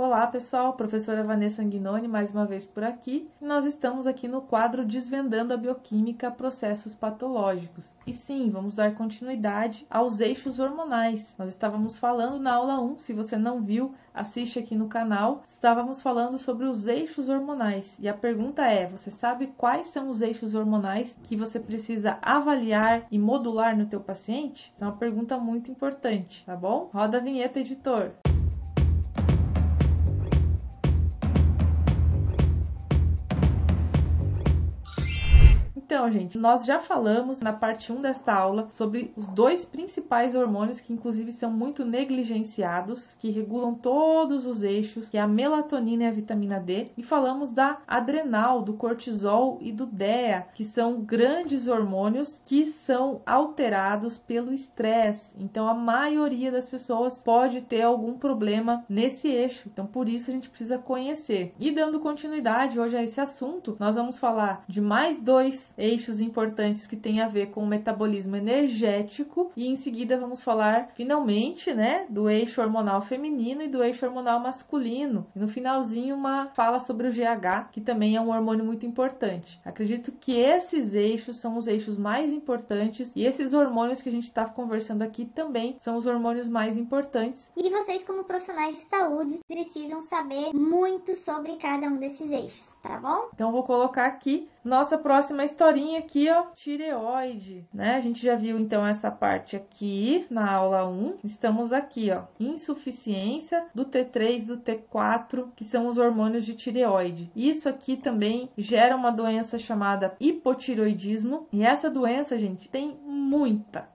Olá pessoal, professora Vanessa Anguinoni mais uma vez por aqui. Nós estamos aqui no quadro Desvendando a Bioquímica, Processos Patológicos. E sim, vamos dar continuidade aos eixos hormonais. Nós estávamos falando na aula 1, se você não viu, assiste aqui no canal. Estávamos falando sobre os eixos hormonais. E a pergunta é, você sabe quais são os eixos hormonais que você precisa avaliar e modular no teu paciente? Essa é uma pergunta muito importante, tá bom? Roda a vinheta, editor. Então, gente, nós já falamos na parte 1 desta aula sobre os dois principais hormônios que inclusive são muito negligenciados, que regulam todos os eixos, que é a melatonina e a vitamina D, e falamos da adrenal, do cortisol e do DEA, que são grandes hormônios que são alterados pelo estresse. Então, a maioria das pessoas pode ter algum problema nesse eixo. Então, por isso a gente precisa conhecer. E dando continuidade hoje a esse assunto, nós vamos falar de mais dois eixos importantes que tem a ver com o metabolismo energético e em seguida vamos falar finalmente, né, do eixo hormonal feminino e do eixo hormonal masculino. E no finalzinho uma fala sobre o GH, que também é um hormônio muito importante. Acredito que esses eixos são os eixos mais importantes e esses hormônios que a gente está conversando aqui também são os hormônios mais importantes. E vocês, como profissionais de saúde, precisam saber muito sobre cada um desses eixos, tá bom? Então, eu vou colocar aqui nossa próxima historinha aqui, ó, tireoide, né? A gente já viu, então, essa parte aqui na aula 1. Estamos aqui, ó, insuficiência do T3, do T4, que são os hormônios de tireoide. Isso aqui também gera uma doença chamada hipotireoidismo. E essa doença, gente, tem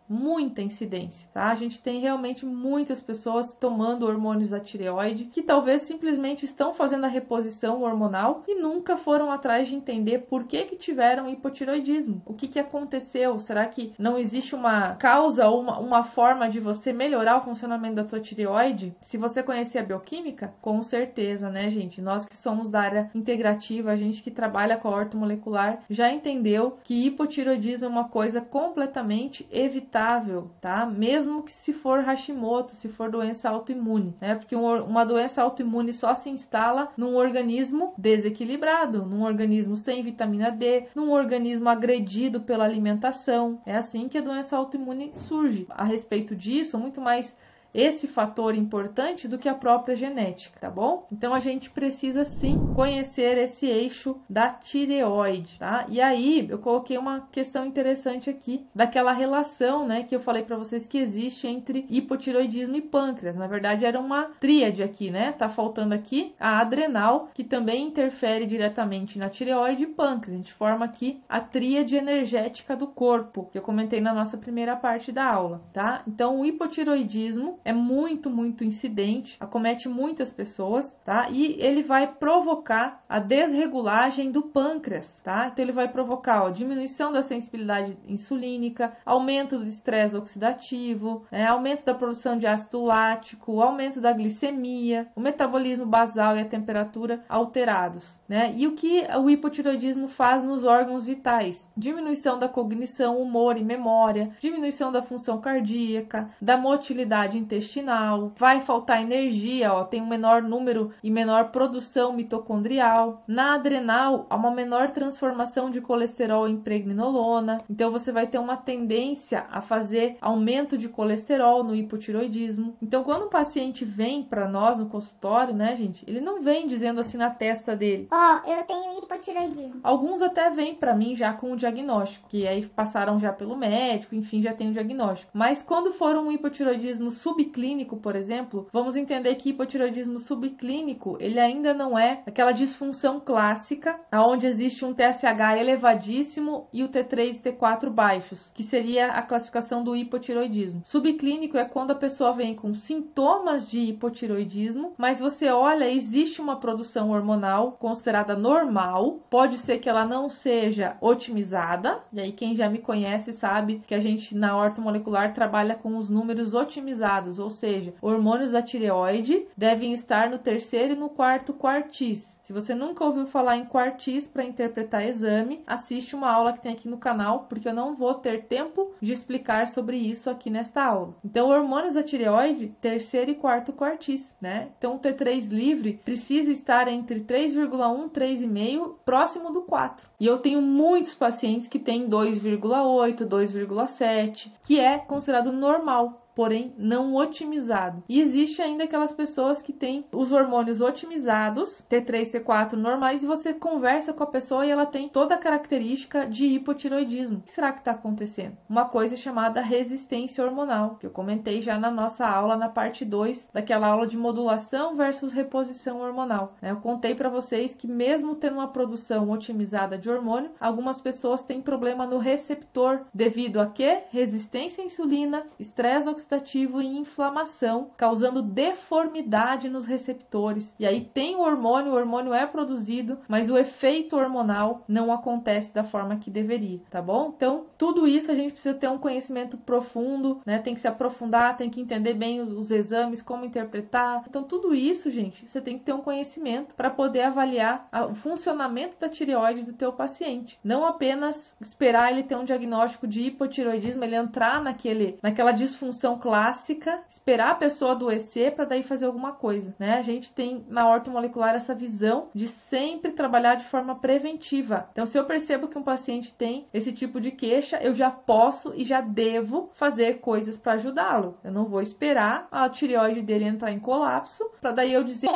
muita incidência, tá? A gente tem realmente muitas pessoas tomando hormônios da tireoide que talvez simplesmente estão fazendo a reposição hormonal e nunca foram atrás de entender por que tiveram hipotireoidismo. O que aconteceu? Será que não existe uma causa ou uma forma de você melhorar o funcionamento da tua tireoide? Se você conhecer a bioquímica, com certeza, né, gente? Nós que somos da área integrativa, a gente que trabalha com a ortomolecular, já entendeu que hipotireoidismo é uma coisa completamente evitável, tá? Mesmo que se for Hashimoto, se for doença autoimune, né? Porque uma doença autoimune só se instala num organismo desequilibrado, num organismo sem vitamina D, num organismo agredido pela alimentação. É assim que a doença autoimune surge. A respeito disso, muito mais esse fator importante do que a própria genética, tá bom? Então a gente precisa sim conhecer esse eixo da tireoide, tá? E aí eu coloquei uma questão interessante aqui daquela relação, né, que eu falei para vocês que existe entre hipotireoidismo e pâncreas. Na verdade era uma tríade aqui, né? Tá faltando aqui a adrenal, que também interfere diretamente na tireoide e pâncreas. A gente forma aqui a tríade energética do corpo, que eu comentei na nossa primeira parte da aula, tá? Então o hipotireoidismo é muito incidente, acomete muitas pessoas, tá? E ele vai provocar a desregulagem do pâncreas, tá? Então ele vai provocar, ó, diminuição da sensibilidade insulínica, aumento do estresse oxidativo, né? Aumento da produção de ácido lático, aumento da glicemia, o metabolismo basal e a temperatura alterados, né? E o que o hipotireoidismo faz nos órgãos vitais? Diminuição da cognição, humor e memória, diminuição da função cardíaca, da motilidade intestinal, vai faltar energia, ó, tem um menor número e menor produção mitocondrial. Na adrenal, há uma menor transformação de colesterol em pregnenolona, então você vai ter uma tendência a fazer aumento de colesterol no hipotireoidismo. Então, quando o paciente vem para nós no consultório, né, gente, ele não vem dizendo assim na testa dele: ó, eu tenho hipotireoidismo. Alguns até vêm para mim já com o diagnóstico, que aí passaram já pelo médico, enfim, já tem o diagnóstico. Mas quando for um hipotireoidismo subclínico, por exemplo, vamos entender que hipotireoidismo subclínico, ele ainda não é aquela disfunção clássica, onde existe um TSH elevadíssimo e o T3 e T4 baixos, que seria a classificação do hipotireoidismo. Subclínico é quando a pessoa vem com sintomas de hipotireoidismo, mas você olha, existe uma produção hormonal considerada normal, pode ser que ela não seja otimizada, e aí quem já me conhece sabe que a gente na ortomolecular trabalha com os números otimizados, otimizado, ou seja, hormônios da tireoide devem estar no terceiro e no quarto quartis. Se você nunca ouviu falar em quartis para interpretar exame, assiste uma aula que tem aqui no canal, porque eu não vou ter tempo de explicar sobre isso aqui nesta aula. Então, hormônios da tireoide, terceiro e quarto quartis, né? Então, o T3 livre precisa estar entre 3,1 e 3,5, próximo do 4. E eu tenho muitos pacientes que têm 2,8, 2,7, que é considerado normal, porém não otimizado. E existe ainda aquelas pessoas que têm os hormônios otimizados, T3, T4 normais, e você conversa com a pessoa e ela tem toda a característica de hipotireoidismo. O que será que está acontecendo? Uma coisa chamada resistência hormonal, que eu comentei já na nossa aula, na parte 2, daquela aula de modulação versus reposição hormonal. Eu contei para vocês que mesmo tendo uma produção otimizada de hormônio, algumas pessoas têm problema no receptor devido a quê? Resistência à insulina, estresse oxidativo e inflamação, causando deformidade nos receptores. E aí tem o hormônio é produzido, mas o efeito hormonal não acontece da forma que deveria, tá bom? Então, tudo isso a gente precisa ter um conhecimento profundo, né? Tem que se aprofundar, tem que entender bem os exames, como interpretar. Então, tudo isso, gente, você tem que ter um conhecimento para poder avaliar o funcionamento da tireoide do teu paciente. Não apenas esperar ele ter um diagnóstico de hipotireoidismo, ele entrar naquela disfunção clássica, esperar a pessoa adoecer para daí fazer alguma coisa, né? A gente tem na ortomolecular essa visão de sempre trabalhar de forma preventiva. Então, se eu percebo que um paciente tem esse tipo de queixa, eu já posso e já devo fazer coisas para ajudá-lo. Eu não vou esperar a tireoide dele entrar em colapso para daí eu dizer: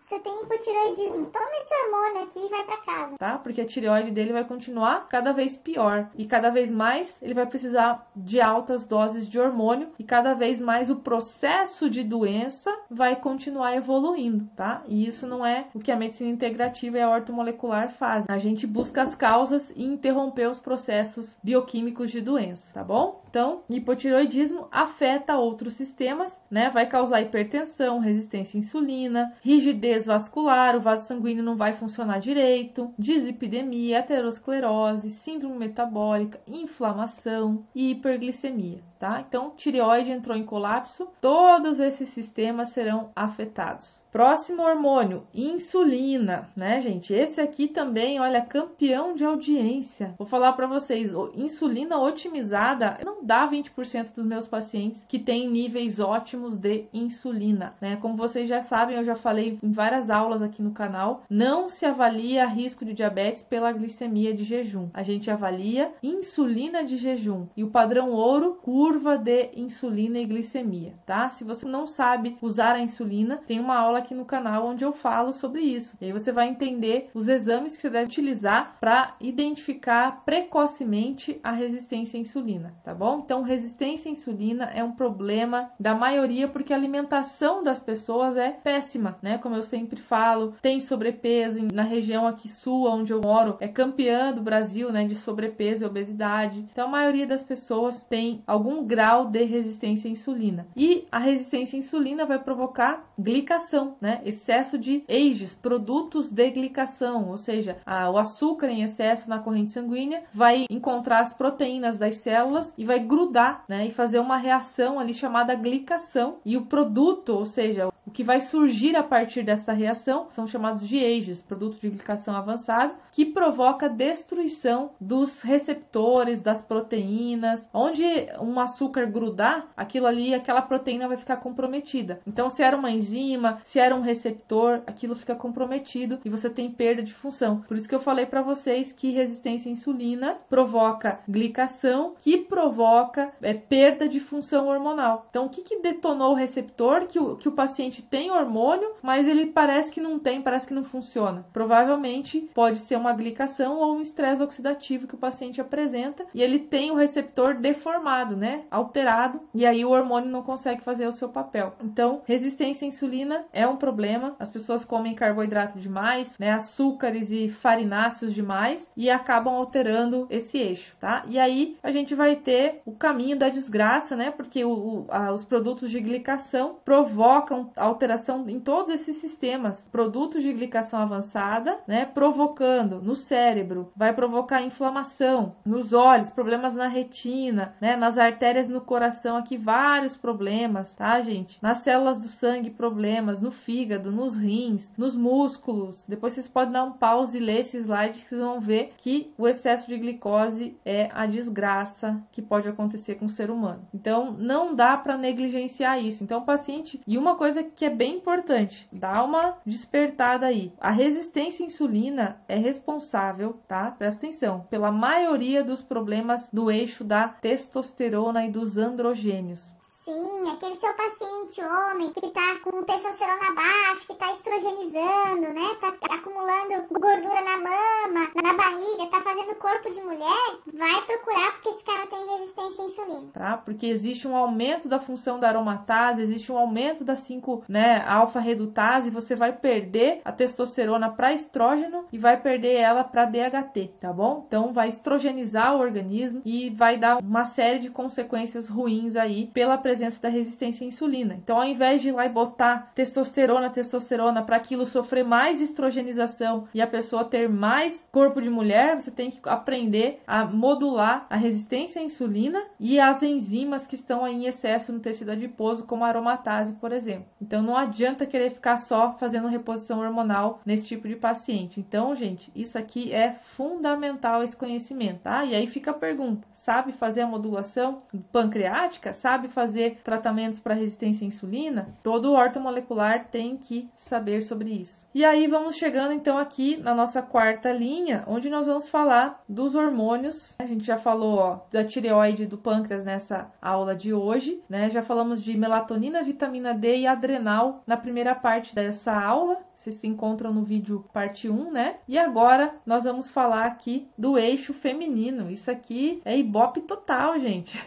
você tem hipotireoidismo, toma esse hormônio aqui e vai para casa. Tá? Porque a tireoide dele vai continuar cada vez pior e cada vez mais ele vai precisar de altas doses de hormônio e cada vez mais o processo de doença vai continuar evoluindo, tá? E isso não é o que a medicina integrativa e a ortomolecular fazem. A gente busca as causas e interromper os processos bioquímicos de doença, tá bom? Então, hipotireoidismo afeta outros sistemas, né? Vai causar hipertensão, resistência à insulina, rigidez vascular, o vaso sanguíneo não vai funcionar direito, dislipidemia, aterosclerose, síndrome metabólica, inflamação e hiperglicemia, tá? Então, tireoide entrou em colapso, todos esses sistemas serão afetados. Próximo hormônio, insulina, né, gente? Esse aqui também, olha, campeão de audiência. Vou falar para vocês, insulina otimizada não dá 20% dos meus pacientes que têm níveis ótimos de insulina, né? Como vocês já sabem, eu já falei em várias aulas aqui no canal, não se avalia risco de diabetes pela glicemia de jejum. A gente avalia insulina de jejum e o padrão ouro, curva de insulina e glicemia, tá? Se você não sabe usar a insulina, tem uma aula aqui no canal onde eu falo sobre isso. E aí você vai entender os exames que você deve utilizar para identificar precocemente a resistência à insulina, tá bom? Então, resistência à insulina é um problema da maioria porque a alimentação das pessoas é péssima, né? Como eu sempre falo, tem sobrepeso na região aqui sul, onde eu moro, é campeã do Brasil, né, de sobrepeso e obesidade. Então, a maioria das pessoas tem algum grau de resistência à insulina. E a resistência à insulina vai provocar glicação, né? Excesso de AGEs, produtos de glicação, ou seja, o açúcar em excesso na corrente sanguínea vai encontrar as proteínas das células e vai grudar, né? E fazer uma reação ali chamada glicação. E o produto, ou seja, o que vai surgir a partir dessa reação são chamados de AGEs, produtos de glicação avançado, que provoca destruição dos receptores, das proteínas. Onde um açúcar grudar, aquilo ali, aquela proteína vai ficar comprometida. Então, se era uma enzima, se era um receptor, aquilo fica comprometido e você tem perda de função. Por isso que eu falei para vocês que resistência à insulina provoca glicação, que provoca perda de função hormonal. Então, o que detonou o receptor? Que o paciente tem hormônio, mas ele parece que não tem, parece que não funciona. Provavelmente pode ser uma glicação ou um estresse oxidativo que o paciente apresenta e ele tem o receptor deformado, né? Alterado, e aí o hormônio não consegue fazer o seu papel. Então, resistência à insulina é um problema. As pessoas comem carboidrato demais, né? Açúcares e farináceos demais e acabam alterando esse eixo, tá? E aí a gente vai ter o caminho da desgraça, né? Porque os produtos de glicação provocam alteração em todos esses sistemas, produtos de glicação avançada, né, provocando no cérebro, vai provocar inflamação nos olhos, problemas na retina, né, nas artérias no coração, aqui vários problemas, tá, gente? Nas células do sangue, problemas, no fígado, nos rins, nos músculos. Depois vocês podem dar um pause e ler esse slide que vocês vão ver que o excesso de glicose é a desgraça que pode acontecer com o ser humano. Então, não dá para negligenciar isso. Então, o paciente... E uma coisa que é bem importante, dá uma despertada aí. A resistência à insulina é responsável, tá? Presta atenção, pela maioria dos problemas do eixo da testosterona e dos androgênios. Sim, aquele seu paciente homem que tá com testosterona baixo, que tá estrogenizando, né? Tá acumulando gordura na mama, na barriga, tá fazendo corpo de mulher, vai procurar porque esse cara tem resistência à insulina. Tá? Porque existe um aumento da função da aromatase, existe um aumento da 5, né, alfa-redutase, e você vai perder a testosterona para estrógeno e vai perder ela para DHT, tá bom? Então vai estrogenizar o organismo e vai dar uma série de consequências ruins aí pela presença da resistência à insulina. Então, ao invés de ir lá e botar testosterona para aquilo sofrer mais estrogenização e a pessoa ter mais corpo de mulher, você tem que aprender a modular a resistência à insulina e as enzimas que estão aí em excesso no tecido adiposo, como a aromatase, por exemplo. Então, não adianta querer ficar só fazendo reposição hormonal nesse tipo de paciente. Então, gente, isso aqui é fundamental, esse conhecimento, tá? E aí fica a pergunta, sabe fazer a modulação pancreática? Sabe fazer tratamentos para resistência à insulina? Todo ortomolecular tem que saber sobre isso. E aí vamos chegando então aqui na nossa quarta linha, onde nós vamos falar dos hormônios. A gente já falou, ó, da tireoide e do pâncreas nessa aula de hoje, né? Já falamos de melatonina, vitamina D e adrenal na primeira parte dessa aula. Vocês se encontram no vídeo parte 1, né? E agora nós vamos falar aqui do eixo feminino. Isso aqui é ibope total, gente.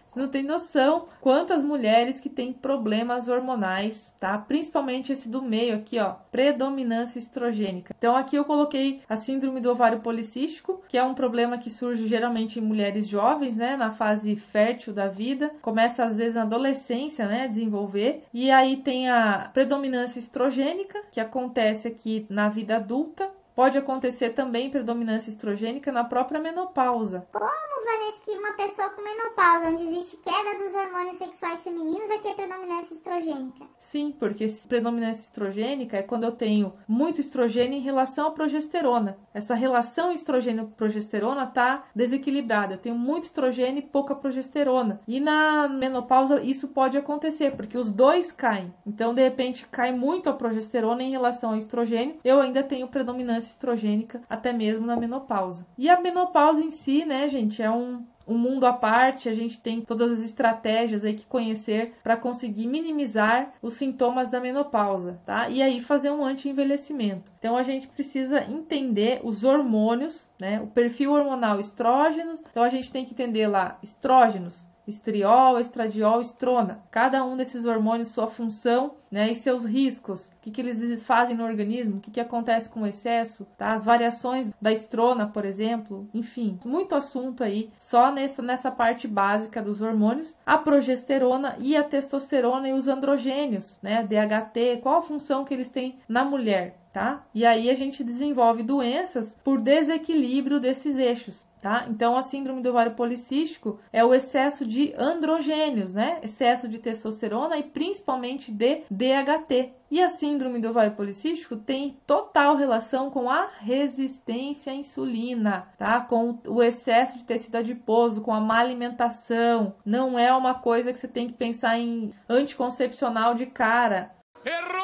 Você não tem noção quantas mulheres que têm problemas hormonais, tá? Principalmente esse do meio aqui, ó, predominância estrogênica. Então aqui eu coloquei a síndrome do ovário policístico, que é um problema que surge geralmente em mulheres jovens, né, na fase fértil da vida. Começa às vezes na adolescência, né, a desenvolver. E aí tem a predominância estrogênica, que acontece aqui na vida adulta. Pode acontecer também predominância estrogênica na própria menopausa. Como, Vanessa, que uma pessoa com menopausa, onde existe queda dos hormônios sexuais femininos, vai ter predominância estrogênica? Sim, porque predominância estrogênica é quando eu tenho muito estrogênio em relação à progesterona. Essa relação estrogênio-progesterona está desequilibrada. Eu tenho muito estrogênio e pouca progesterona. E na menopausa isso pode acontecer, porque os dois caem. Então, de repente, cai muito a progesterona em relação ao estrogênio. Eu ainda tenho predominância estrogênica até mesmo na menopausa. E a menopausa em si, né, gente, é um mundo à parte. A gente tem todas as estratégias aí que conhecer para conseguir minimizar os sintomas da menopausa, tá? E aí fazer um anti-envelhecimento. Então a gente precisa entender os hormônios, né? O perfil hormonal estrógenos. Então a gente tem que entender lá estrógenos, estriol, estradiol, estrona. Cada um desses hormônios, sua função, né, e seus riscos. O que eles fazem no organismo, o que acontece com o excesso, tá? As variações da estrona, por exemplo. Enfim, muito assunto aí, só nessa parte básica dos hormônios. A progesterona e a testosterona e os androgênios, né? DHT, qual a função que eles têm na mulher, tá? E aí a gente desenvolve doenças por desequilíbrio desses eixos. Tá? Então, a síndrome do ovário policístico é o excesso de androgênios, né? Excesso de testosterona e principalmente de DHT. E a síndrome do ovário policístico tem total relação com a resistência à insulina, tá? Com o excesso de tecido adiposo, com a má alimentação. Não é uma coisa que você tem que pensar em anticoncepcional de cara. Errou!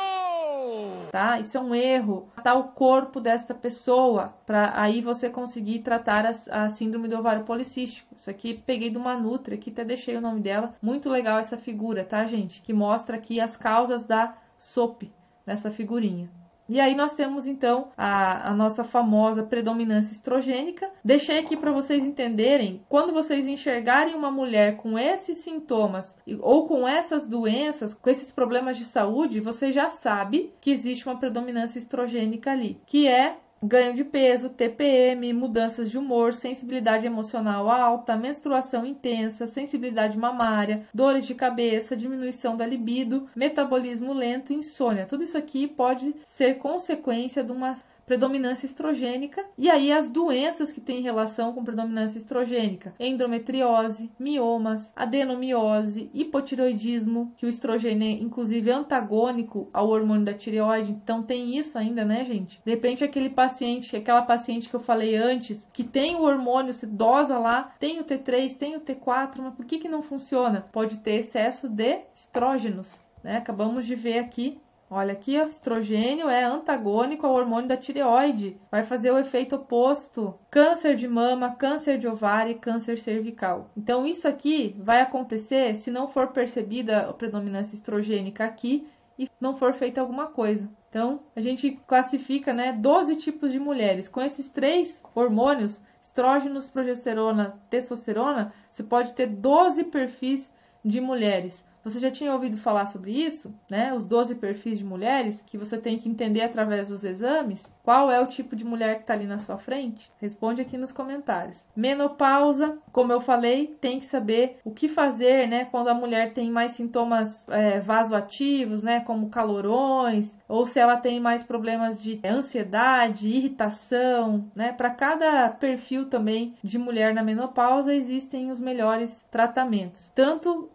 Tá? Isso é um erro. Tratar o corpo desta pessoa para aí você conseguir tratar a síndrome do ovário policístico. Isso aqui peguei de uma Nutri, aqui até deixei o nome dela. Muito legal essa figura, tá, gente? Que mostra aqui as causas da SOP nessa figurinha. E aí nós temos então a nossa famosa predominância estrogênica. Deixei aqui para vocês entenderem, quando vocês enxergarem uma mulher com esses sintomas ou com essas doenças, com esses problemas de saúde, você já sabe que existe uma predominância estrogênica ali, que é ganho de peso, TPM, mudanças de humor, sensibilidade emocional alta, menstruação intensa, sensibilidade mamária, dores de cabeça, diminuição da libido, metabolismo lento e insônia. Tudo isso aqui pode ser consequência de uma predominância estrogênica, e aí as doenças que têm relação com predominância estrogênica: endometriose, miomas, adenomiose, hipotireoidismo, que o estrogênio é inclusive antagônico ao hormônio da tireoide, então tem isso ainda, né, gente? De repente aquela paciente que eu falei antes, que tem o hormônio, se dosa lá, tem o T3, tem o T4, mas por que não funciona? Pode ter excesso de estrógenos, né? Acabamos de ver aqui. Olha aqui, ó, estrogênio é antagônico ao hormônio da tireoide. Vai fazer o efeito oposto. Câncer de mama, câncer de ovário e câncer cervical. Então, isso aqui vai acontecer se não for percebida a predominância estrogênica aqui e não for feita alguma coisa. Então, a gente classifica, né, 12 tipos de mulheres. Com esses 3 hormônios, estrógenos, progesterona, testosterona, você pode ter 12 perfis de mulheres. Você já tinha ouvido falar sobre isso, né? Os 12 perfis de mulheres que você tem que entender através dos exames. Qual é o tipo de mulher que está ali na sua frente? Responde aqui nos comentários. Menopausa, como eu falei, tem que saber o que fazer, né? Quando a mulher tem mais sintomas vasoativos, né? Como calorões, ou se ela tem mais problemas de ansiedade, irritação, né? Para cada perfil também de mulher na menopausa existem os melhores tratamentos. Tanto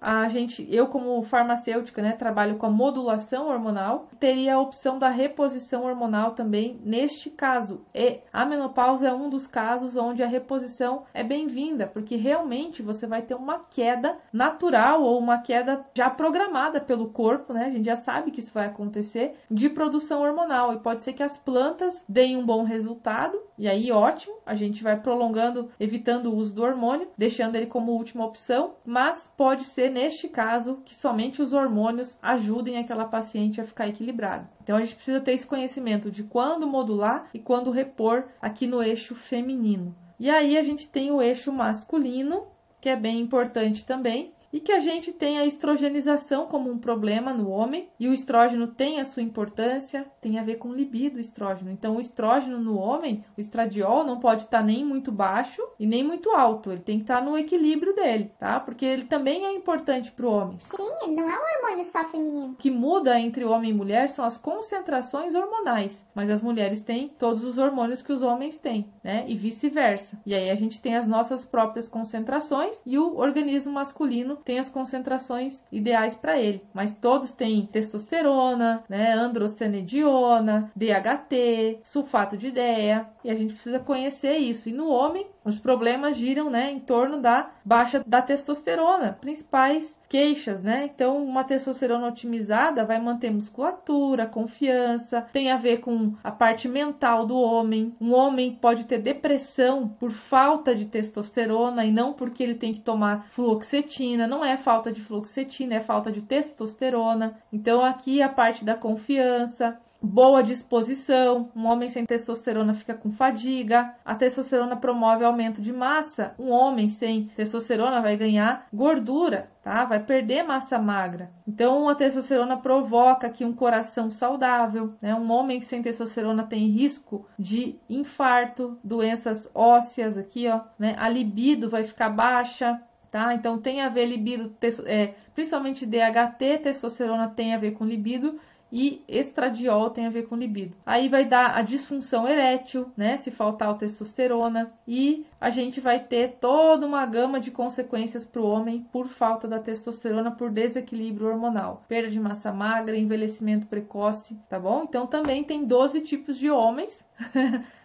eu como farmacêutica, né, trabalho com a modulação hormonal, teria a opção da reposição hormonal também neste caso. E a menopausa é um dos casos onde a reposição é bem-vinda, porque realmente você vai ter uma queda natural ou uma queda já programada pelo corpo, né? A gente já sabe que isso vai acontecer, de produção hormonal, e pode ser que as plantas deem um bom resultado, e aí ótimo, a gente vai prolongando, evitando o uso do hormônio, deixando ele como última opção, mas pode ser neste caso que somente os hormônios ajudem aquela paciente a ficar equilibrada. Então a gente precisa ter esse conhecimento de quando modular e quando repor aqui no eixo feminino. E aí a gente tem o eixo masculino, que é bem importante também, e que a gente tem a estrogenização como um problema no homem, e o estrógeno tem a sua importância, tem a ver com libido o estrógeno. Então o estrógeno no homem, o estradiol, não pode estar nem muito baixo e nem muito alto, ele tem que estar no equilíbrio dele, tá? Porque ele também é importante para o homem. Sim, não é um hormônio só feminino. O que muda entre homem e mulher são as concentrações hormonais, mas as mulheres têm todos os hormônios que os homens têm, né? E vice-versa. E aí a gente tem as nossas próprias concentrações e o organismo masculino tem as concentrações ideais para ele, mas todos têm testosterona, né, androstenediona, DHT, sulfato de DEA, e a gente precisa conhecer isso. E no homem, os problemas giram, né, em torno da baixa da testosterona, principais queixas, né? Então, uma testosterona otimizada vai manter musculatura, confiança, tem a ver com a parte mental do homem. Um homem pode ter depressão por falta de testosterona e não porque ele tem que tomar fluoxetina. Não é falta de fluoxetina, é falta de testosterona. Então, aqui a parte da confiança, boa disposição. Um homem sem testosterona fica com fadiga. A testosterona promove aumento de massa. Um homem sem testosterona vai ganhar gordura, tá? Vai perder massa magra. Então, a testosterona provoca aqui um coração saudável, né? Um homem sem testosterona tem risco de infarto, doenças ósseas aqui, ó, né? A libido vai ficar baixa, tá? Então, tem a ver libido, principalmente DHT, testosterona tem a ver com libido, e estradiol tem a ver com libido. Aí vai dar a disfunção erétil, né, se faltar a testosterona, e a gente vai ter toda uma gama de consequências para o homem por falta da testosterona, por desequilíbrio hormonal, perda de massa magra, envelhecimento precoce, tá bom? Então também tem 12 tipos de homens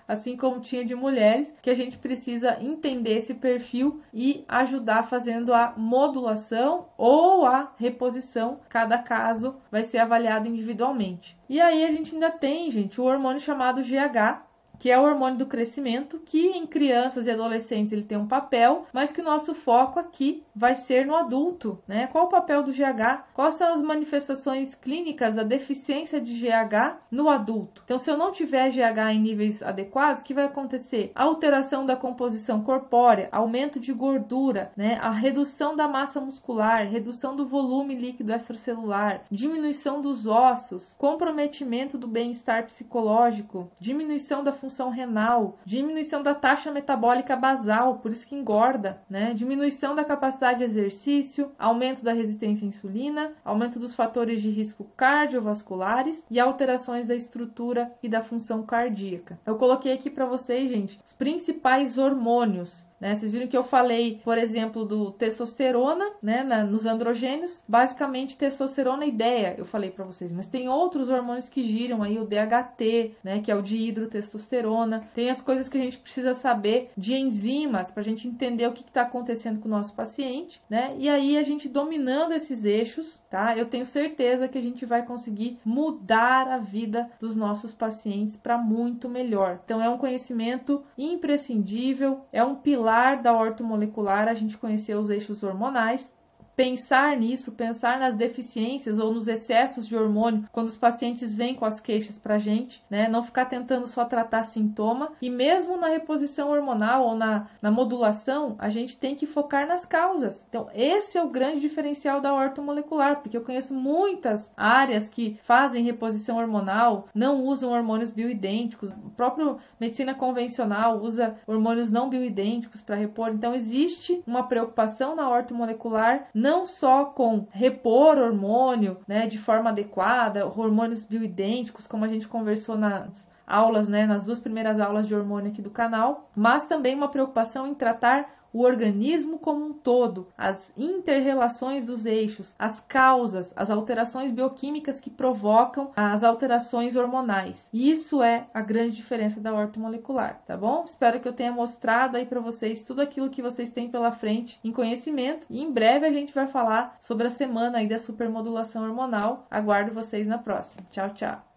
assim como tinha de mulheres, que a gente precisa entender esse perfil e ajudar fazendo a modulação ou a reposição. Cada caso vai ser avaliado individualmente. E aí a gente ainda tem, gente, o hormônio chamado GH, que é o hormônio do crescimento, que em crianças e adolescentes ele tem um papel, mas que o nosso foco aqui vai ser no adulto, né? Qual o papel do GH? Quais são as manifestações clínicas da deficiência de GH no adulto? Então, se eu não tiver GH em níveis adequados, o que vai acontecer? Alteração da composição corpórea, aumento de gordura, né? A redução da massa muscular, redução do volume líquido extracelular, diminuição dos ossos, comprometimento do bem-estar psicológico, diminuição da função renal, diminuição da taxa metabólica basal, por isso que engorda, né? Diminuição da capacidade de exercício, aumento da resistência à insulina, aumento dos fatores de risco cardiovasculares e alterações da estrutura e da função cardíaca. Eu coloquei aqui para vocês, gente, os principais hormônios, né? Vocês viram que eu falei, por exemplo, do testosterona, né, nos androgênios, basicamente testosterona e DEA, eu falei para vocês, mas tem outros hormônios que giram aí, o DHT, né, que é o dihidrotestosterona, tem as coisas que a gente precisa saber de enzimas para a gente entender o que está acontecendo com o nosso paciente, né, e aí a gente dominando esses eixos, tá, eu tenho certeza que a gente vai conseguir mudar a vida dos nossos pacientes para muito melhor. Então é um conhecimento imprescindível, é um pilar da ortomolecular, a gente conhecer os eixos hormonais, pensar nisso, pensar nas deficiências ou nos excessos de hormônio quando os pacientes vêm com as queixas pra gente, né? Não ficar tentando só tratar sintoma, e mesmo na reposição hormonal ou na modulação, a gente tem que focar nas causas. Então, esse é o grande diferencial da ortomolecular, porque eu conheço muitas áreas que fazem reposição hormonal, não usam hormônios bioidênticos, a própria medicina convencional usa hormônios não bioidênticos para repor. Então, existe uma preocupação na ortomolecular não só com repor hormônio, né, de forma adequada, hormônios bioidênticos, como a gente conversou nas aulas, né, nas 2 primeiras aulas de hormônio aqui do canal, mas também uma preocupação em tratar o organismo como um todo, as interrelações dos eixos, as causas, as alterações bioquímicas que provocam as alterações hormonais. E isso é a grande diferença da ortomolecular, tá bom? Espero que eu tenha mostrado aí para vocês tudo aquilo que vocês têm pela frente em conhecimento, e em breve a gente vai falar sobre a semana aí da supermodulação hormonal. Aguardo vocês na próxima. Tchau, tchau!